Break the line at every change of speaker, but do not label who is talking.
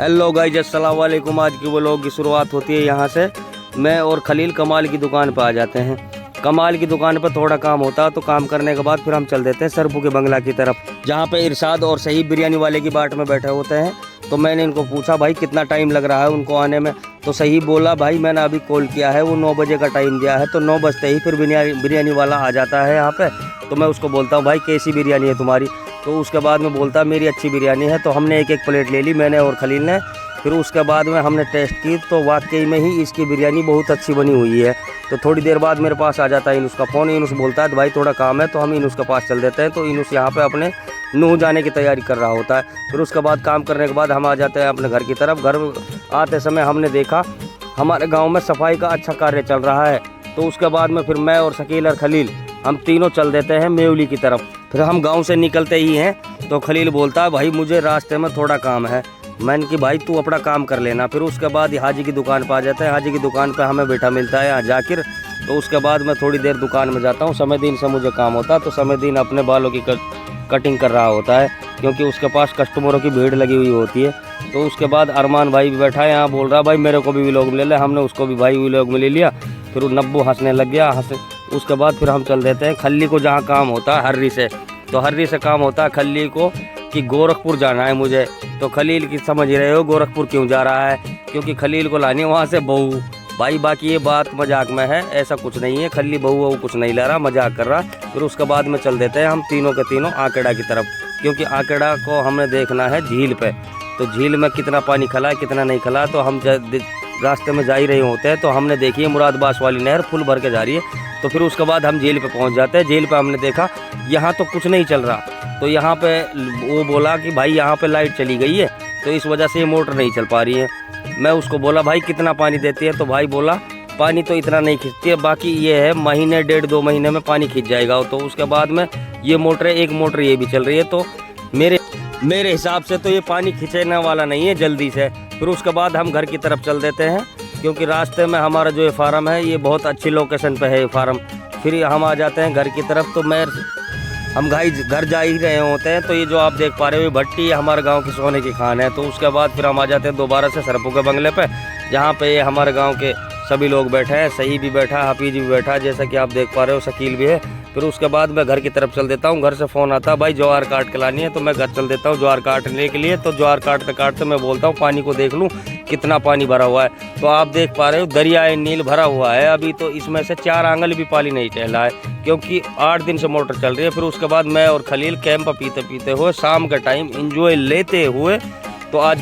Hello guys, अस्सलाम वालेकुम। आज की व्लॉग की शुरुआत होती है यहाँ से। मैं और खलील कमाल की दुकान पर आ जाते हैं। कमाल की दुकान पर थोड़ा काम होता है, तो काम करने के बाद फिर हम चल देते हैं सरपू के बंगला की तरफ, जहाँ पे इरशाद और सही बिरयानी वाले की बाट में बैठे होते हैं। तो मैंने इनको पूछा भाई कितना टाइम लग रहा है उनको आने में। तो सही बोला भाई मैंने अभी कॉल किया है, वो 9 बजे का टाइम दिया है, तो 9 बजते ही फिर बिरयानी वाला आ जाता है यहाँ पे। तो मैं उसको बोलता हूँ भाई कैसी बिरयानी है तुम्हारी। तो उसके बाद में बोलता मेरी अच्छी बिरयानी है। तो हमने एक प्लेट ले ली, मैंने और खलील ने। फिर उसके बाद में हमने टेस्ट की, तो वाकई में ही इसकी बिरयानी बहुत अच्छी बनी हुई है। तो थोड़ी देर बाद मेरे पास आ जाता है इनुस का फ़ोन। इनुस बोलता है भाई थोड़ा काम है, तो हम इनुस के पास चल देते हैं। तो इनुस यहाँ पे अपने नूह जाने की तैयारी कर रहा होता है। फिर उसके बाद काम करने के बाद हम आ जाते हैं अपने घर की तरफ। घर आते समय हमने देखा हमारे गाँव में सफाई का अच्छा कार्य चल रहा है। तो उसके बाद में फिर मैं और शकील और खलील हम तीनों चल देते हैं मेवली की तरफ। फिर हम गांव से निकलते ही हैं तो खलील बोलता है भाई मुझे रास्ते में थोड़ा काम है। मैंने कि भाई तू अपना काम कर लेना। फिर उसके बाद हाजी की दुकान पर आ जाते हैं। हाजी की दुकान पर हमें बेटा मिलता है जाकिर। तो उसके बाद मैं थोड़ी देर दुकान में जाता हूँ। समय दिन से मुझे काम होता है, तो समय दिन अपने बालों की कटिंग कर रहा होता है, क्योंकि उसके पास कस्टमरों की भीड़ लगी हुई होती है। तो उसके बाद अरमान भाई भी बैठा है यहाँ, बोल रहा भाई मेरे को भी व्लॉग में ले ले। हमने उसको भी भाई व्लॉग में ले लिया। फिर वो नब्बू हंसने लग गया। उसके बाद फिर हम चल देते हैं खल्ली को, जहाँ काम होता है हर्री से। तो हर्री से काम होता है खल्ली को कि गोरखपुर जाना है मुझे। तो खलील की समझ रहे हो गोरखपुर क्यों जा रहा है, क्योंकि खलील को लानी है वहाँ से बहू। भाई बाकी ये बात मजाक में है, ऐसा कुछ नहीं है। खल्ली बहू वहू कुछ नहीं ला रहा, मजाक कर रहा। फिर उसके बाद में चल देते हैं हम तीनों के तीनों आकेड़ा की तरफ, क्योंकि आकेड़ा को हमें देखना है झील पे। तो झील में कितना पानी खला है कितना नहीं खला, तो हम रास्ते में जा ही रहे होते हैं। तो हमने देखी है मुरादबास वाली नहर फुल भर के जा रही है। तो फिर उसके बाद हम झील पे पहुंच जाते हैं। झील पे हमने देखा यहाँ तो कुछ नहीं चल रहा। तो यहाँ पे वो बोला कि भाई यहाँ पे लाइट चली गई है, तो इस वजह से ये मोटर नहीं चल पा रही है। मैं उसको बोला भाई कितना पानी देती है, तो भाई बोला पानी तो इतना नहीं खींचती है, बाकी ये है महीने 1.5-2 महीने में पानी खींच जाएगा। तो उसके बाद में ये मोटर एक मोटर ये भी चल रही है। तो मेरे हिसाब से तो ये पानी खींचने वाला नहीं है जल्दी से। फिर उसके बाद हम घर की तरफ चल देते हैं, क्योंकि रास्ते में हमारा जो ये फार्म है ये बहुत अच्छी लोकेशन पे है ये फार्म। फिर हम आ जाते हैं घर की तरफ। तो हम घर जा ही रहे होते हैं। तो ये जो आप देख पा रहे हो ये भट्टी हमारे गांव की सोने की खान है। तो उसके बाद फिर हम आ जाते हैं दोबारा से सरपू के बंगले पे, जहाँ पे ये हमारे गांव के सभी लोग बैठे हैं। सही भी बैठा, हाफिज भी बैठा, जैसा कि आप देख पा रहे हो, शकील भी है। फिर उसके बाद मैं घर की तरफ चल देता हूँ। घर से फ़ोन आता है भाई ज्वार काट के लानी है। तो मैं घर चल देता हूँ ज्वार काटने के लिए। तो ज्वार काटते काटते मैं बोलता हूँ पानी को देख लूँ कितना पानी भरा हुआ है। तो आप देख पा रहे हो दरियाए नील भरा हुआ है अभी। तो इसमें से 4 आंगल भी पानी नहीं टहला है, क्योंकि 8 दिन से मोटर चल रही है। फिर उसके बाद मैं और खलील कैंप पीते पीते हुए शाम का टाइम इंजॉय लेते हुए तो आज